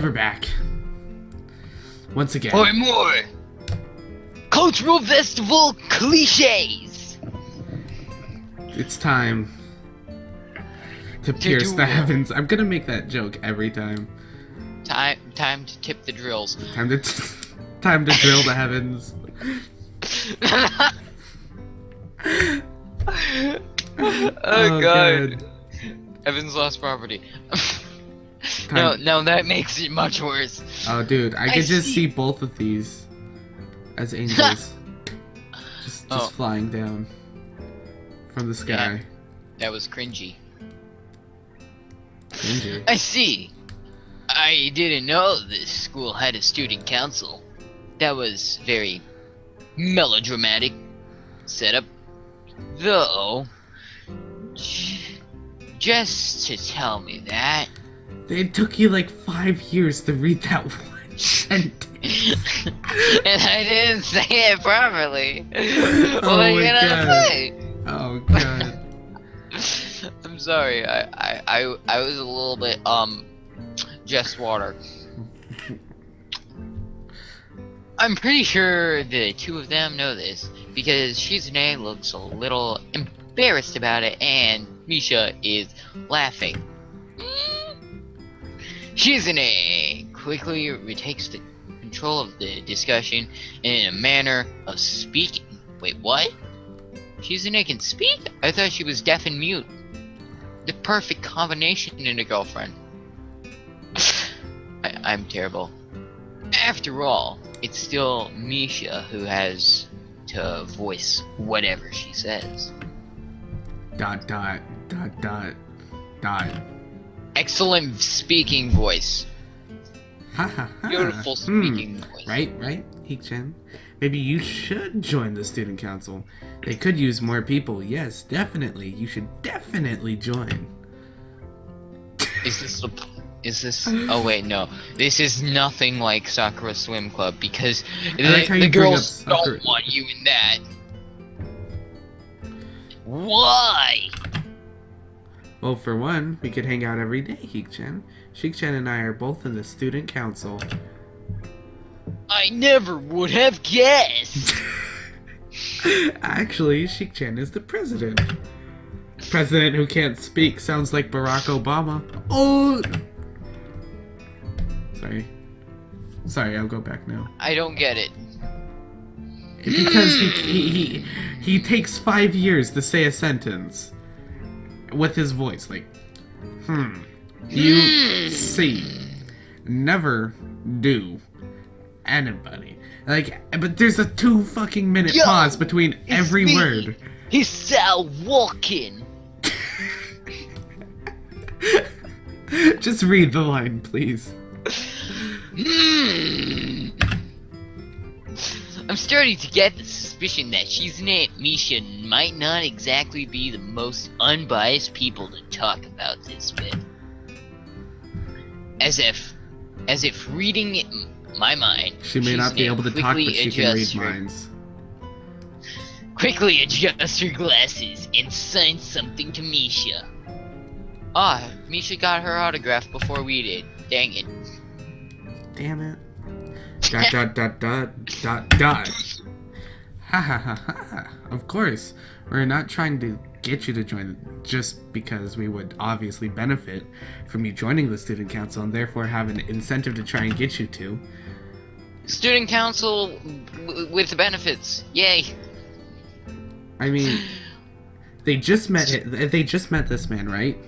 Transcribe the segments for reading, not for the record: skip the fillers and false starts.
We're back. Once again. For more cultural festival cliches. It's time to pierce the heavens. I'm gonna make that joke every time. Time to tip the drills. Time to drill the heavens. Oh god. Evan's lost property. No, that makes it much worse. Oh dude, I could just see both of these as angels. just flying down from the sky. Yeah, that was cringy. Cringy. I see. I didn't know this school had a student council. That was very melodramatic setup. Though, just to tell me that. It took you like 5 years to read that one sentence. And I didn't say it properly. What Oh are you my gonna God. say? Oh god. I'm sorry. I was a little bit just water. I'm pretty sure the two of them know this because Shizune looks a little embarrassed about it and Misha is laughing. Shizune quickly retakes the control of the discussion in a manner of speaking. Wait, what? Shizune can speak? I thought she was deaf and mute. The perfect combination in a girlfriend. I'm terrible. After all, it's still Misha who has to voice whatever she says. ... Excellent speaking voice. Ha ha ha. Beautiful speaking voice. Right, Hik-chan. Maybe you should join the student council. They could use more people. Yes, definitely. You should definitely join. Is this oh wait, no. This is nothing like Sakura Swim Club because the girls don't want you in that. Why? Well, for one, we could hang out every day, Hik-chan. Shik-chan and I are both in the student council. I never would have guessed. Actually, Shik-chan is the president. President who can't speak sounds like Barack Obama. Oh! Sorry, I'll go back now. I don't get it. Because he takes 5 years to say a sentence with his voice, like, you see, never do anybody. Like, but there's a 2 fucking minute pause between every word. He's Sal Walken. Just read the line, please. I'm starting to get the suspicion that Shizune and Misha might not exactly be the most unbiased people to talk about this with. As if reading my mind. She may not be able to talk, but she can read minds. Quickly adjust her glasses and sign something to Misha. Misha got her autograph before we did. Dang it. Damn it. ... Ha ha ha ha. Of course, we're not trying to get you to join just because we would obviously benefit from you joining the student council and therefore have an incentive to try and get you to. Student council with benefits. Yay. I mean, they just met this man, right?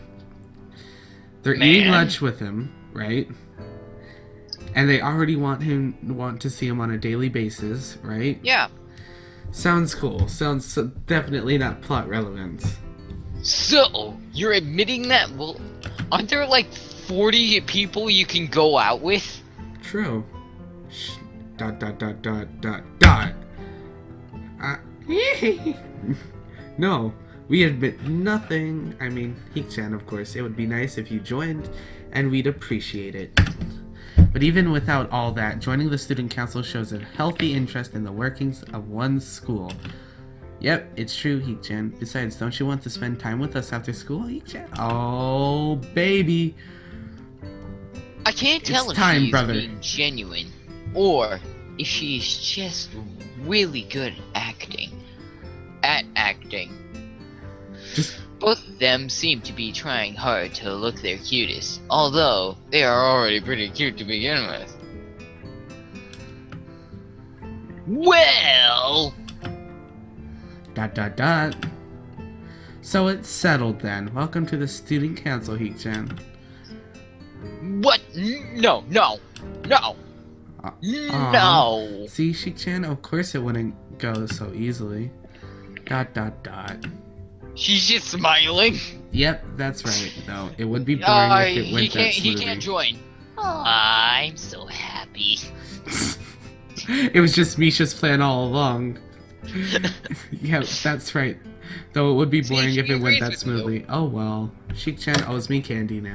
They're eating lunch with him, right? And they already want to see him on a daily basis, right? Yeah. Sounds cool. Sounds definitely not plot relevant. So, you're admitting that? Well, aren't there like 40 people you can go out with? True. ... No, we admit nothing. I mean, Hik-chan, of course. It would be nice if you joined, and we'd appreciate it. But even without all that, joining the student council shows a healthy interest in the workings of one's school. Yep, it's true, Hik-chan. Besides, don't you want to spend time with us after school, Hik-chan? Oh, baby. I I can't tell It's if time, she's brother. being genuine or if she's just really good at acting. Just Both of them seem to be trying hard to look their cutest, although they are already pretty cute to begin with. Well, ... So it's settled then. Welcome to the student council, Heek-chan. What? No, no, no, no. See, Sheik-chan, of course it wouldn't go so easily. ... She's just smiling. Yep, that's right, though. It would be boring if it went that He smoothly. can't join. I'm so happy. It was just Misha's plan all along. Yeah, that's right. Though it would be See, boring she if it went agrees that with smoothly. Oh well. Sheik-chan owes me candy now.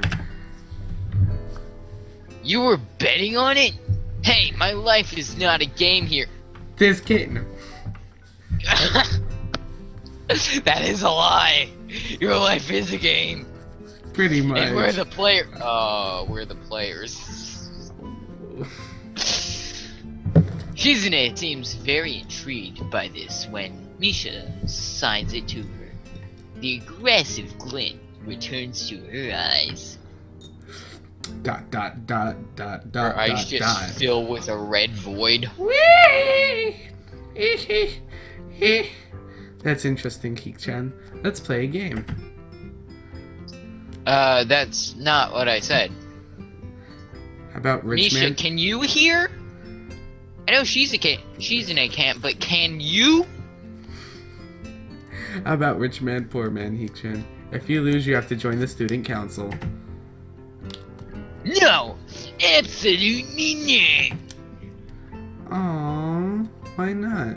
You were betting on it? Hey, my life is not a game here. This kitten. That is a lie. Your life is a game. Pretty much. And we're the player. Oh, we're the players. Shizune seems very intrigued by this when Misha signs it to her. The aggressive glint returns to her eyes. Her eyes just fill with a red void. That's interesting, Keek-chan. Let's play a game. That's not what I said. How about Rich Misha, Man? can you hear? I know she's in a camp, but can you? How about Rich Man, Poor Man, Heek-chan? If you lose, you have to join the student council. No! Absolutely not! Aww, why not?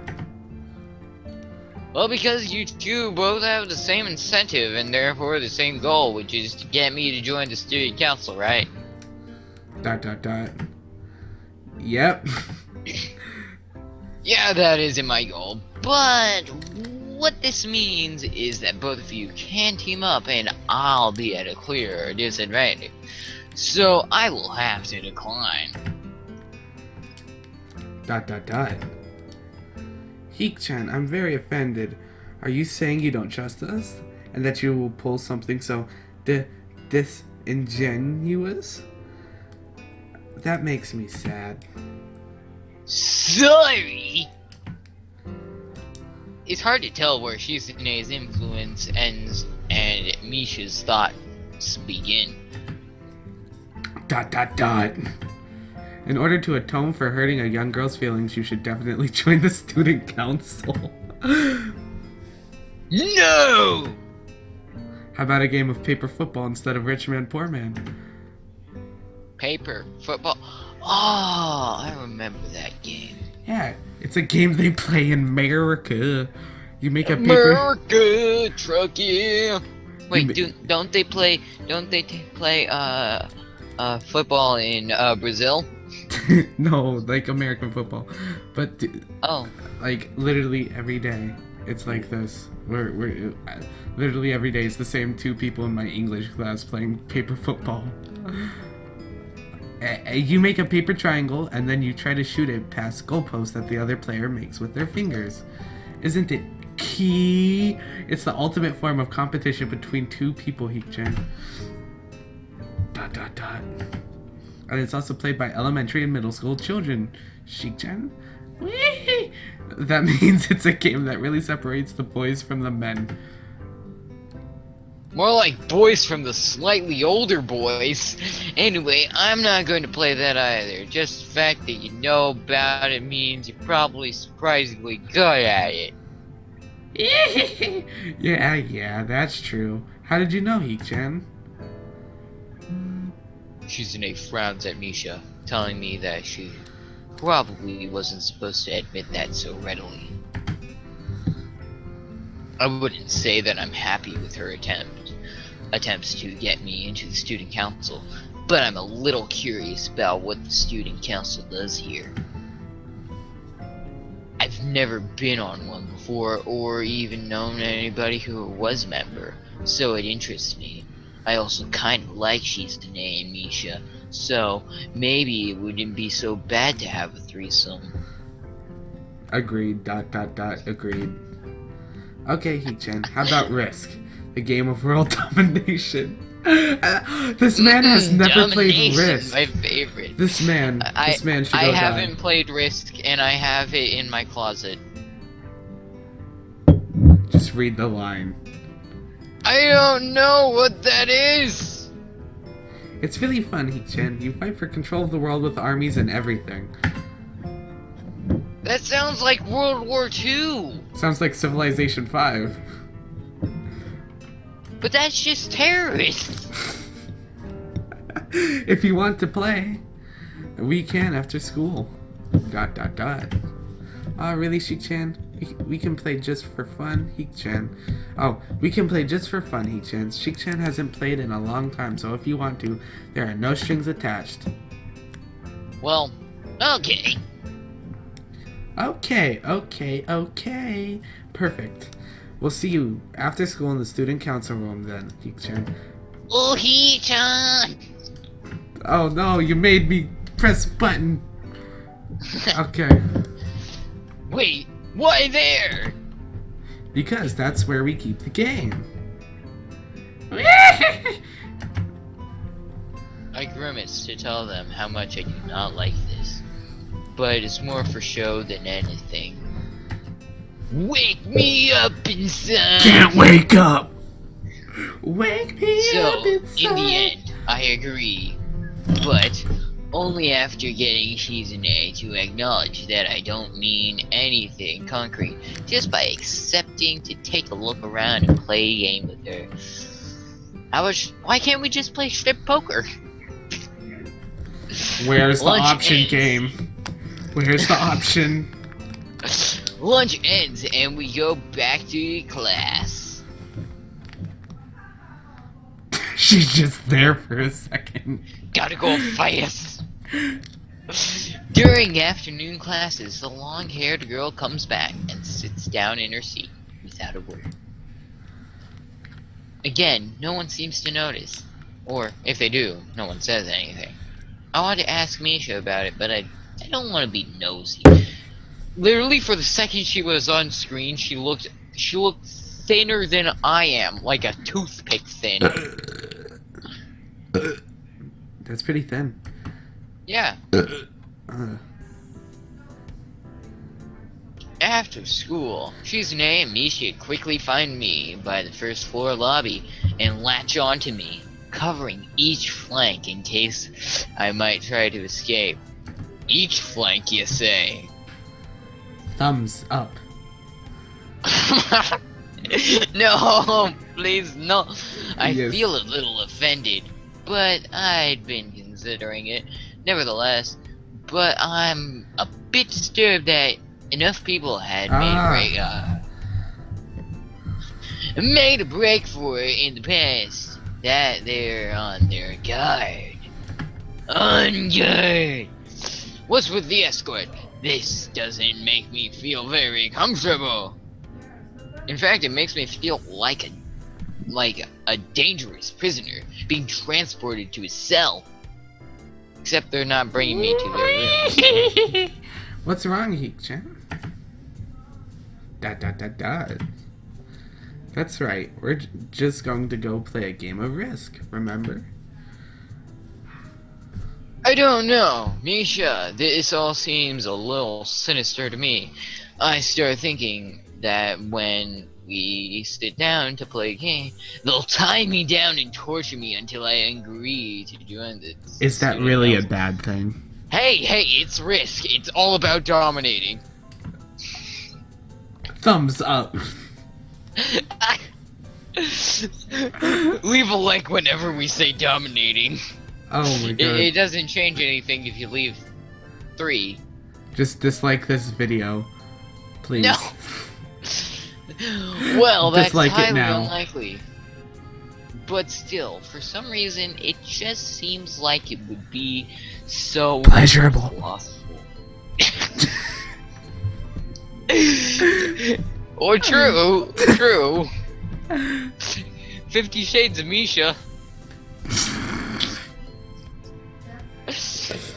Well, because you two both have the same incentive and therefore the same goal, which is to get me to join the student council, right? ... Yep. Yeah, that isn't my goal, but what this means is that both of you can team up and I'll be at a clear disadvantage. So I will have to decline. ... Heek-chan, I'm very offended. Are you saying you don't trust us? And that you will pull something so disingenuous? That makes me sad. Sorry! It's hard to tell where Shizune's influence ends and Misha's thoughts begin. ... In order to atone for hurting a young girl's feelings, you should definitely join the student council. No! How about a game of paper football instead of Rich Man, Poor Man? Paper football. Oh, I remember that game. Yeah, it's a game they play in America. You make a paper... America, truckie. Wait, You don't they play football in Brazil? No, like American football. But Oh. like literally every day it's like this. We're literally every day it's the same two people in my English class playing paper football. You make a paper triangle and then you try to shoot it past goalposts that the other player makes with their fingers. Isn't it key? It's the ultimate form of competition between two people, Heek-chan. ... And it's also played by elementary and middle school children. Sheik-chan? Whee! That means it's a game that really separates the boys from the men. More like boys from the slightly older boys. Anyway, I'm not going to play that either. Just the fact that you know about it means you're probably surprisingly good at it. Yeah, that's true. How did you know, Heek-chan? Shizune frowns at Misha, telling me that she probably wasn't supposed to admit that so readily. I wouldn't say that I'm happy with her attempts to get me into the student council, but I'm a little curious about what the student council does here. I've never been on one before or even known anybody who was a member, so it interests me. I also kind of like Shizune and Misha, So maybe it wouldn't be so bad to have a threesome. Agreed. ... Agreed. Okay, Heat-chan. How about Risk? The game of world domination. This man has never played Domination, Risk. my favorite. This man should go I die. haven't played Risk, and I have it in my closet. Just read the line. I don't know what that is! It's really fun, Heat-chan. You fight for control of the world with armies and everything. That sounds like World War II! Sounds like Civilization 5. But that's just terrorists! If you want to play, we can after school. ... Oh, really, Heat-chan? We can play just for fun, Heat-chan. Oh, we can play just for fun, Heat-chan. Heat-chan hasn't played in a long time, so if you want to, there are no strings attached. Well, okay. Okay. Perfect. We'll see you after school in the student council room then, Heat-chan. Oh, He-chan! Oh no, you made me press button. Okay. Wait, why there? Because that's where we keep the game. I grimace to tell them how much I do not like this, but it's more for show than anything. Wake me up inside! Can't wake up! Wake me So, up inside! in the end, I agree, but only after getting Shizune to acknowledge that I don't mean anything concrete, just by accepting to take a look around and play a game with her. Why can't we just play strip poker? Where's the Lunch option ends. game? Where's the option? Lunch ends and we go back to class. She's just there for a second. Gotta go fast. During afternoon classes, the long-haired girl comes back and sits down in her seat without a word. Again, no one seems to notice. Or, if they do, no one says anything. I want to ask Misha about it, but I don't want to be nosy. Literally, for the second she was on screen, she looked thinner than I am, like a toothpick thin. That's pretty thin. Yeah. After school, Shizune and Misha quickly find me by the first floor lobby and latch onto me, covering each flank in case I might try to escape. Each flank, you say? Thumbs up. No, please, no. I Yes. feel a little offended, but I'd been considering it, nevertheless. But I'm a bit disturbed that enough people had made a break for it in the past, that they're on their guard. On guard! What's with the escort? This doesn't make me feel very comfortable. In fact, it makes me feel like a dangerous prisoner being transported to a cell. Except they're not bringing me to their room. What's wrong, Heat-chan? ... That's right. We're just going to go play a game of Risk, remember? I don't know, Misha, this all seems a little sinister to me. I start thinking that when we sit down to play a game, they'll tie me down and torture me until I agree to join this. Is that really a bad thing? Hey, it's Risk. It's all about dominating. Thumbs up. Leave a like whenever we say dominating. Oh my god. It doesn't change anything if you leave 3. Just dislike this video, please. No. Well, that's Dislike it highly now. unlikely. But still, for some reason, it just seems like it would be so Pleasurable. lustful. Or true. 50 Shades of Misha.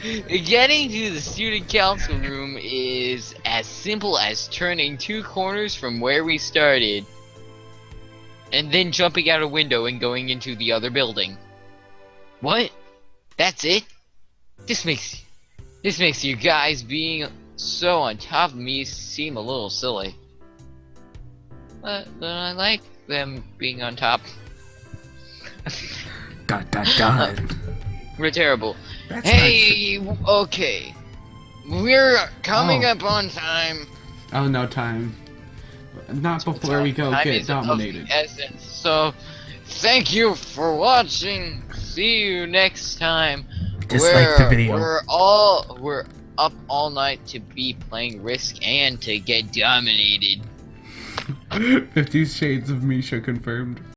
Getting to the student council room is as simple as turning 2 corners from where we started. And then jumping out a window and going into the other building. What? That's it? This makes you guys being so on top of me seem a little silly. But I like them being on top. Dun dun dun. We're terrible. That's Hey, okay. We're coming Oh. up on time. Oh, no time. Not before we go Time get is of the dominated. essence. So, thank you for watching. See you next time. Dislike the video. We're up all night to be playing Risk and to get dominated. 50 Shades of Misha confirmed.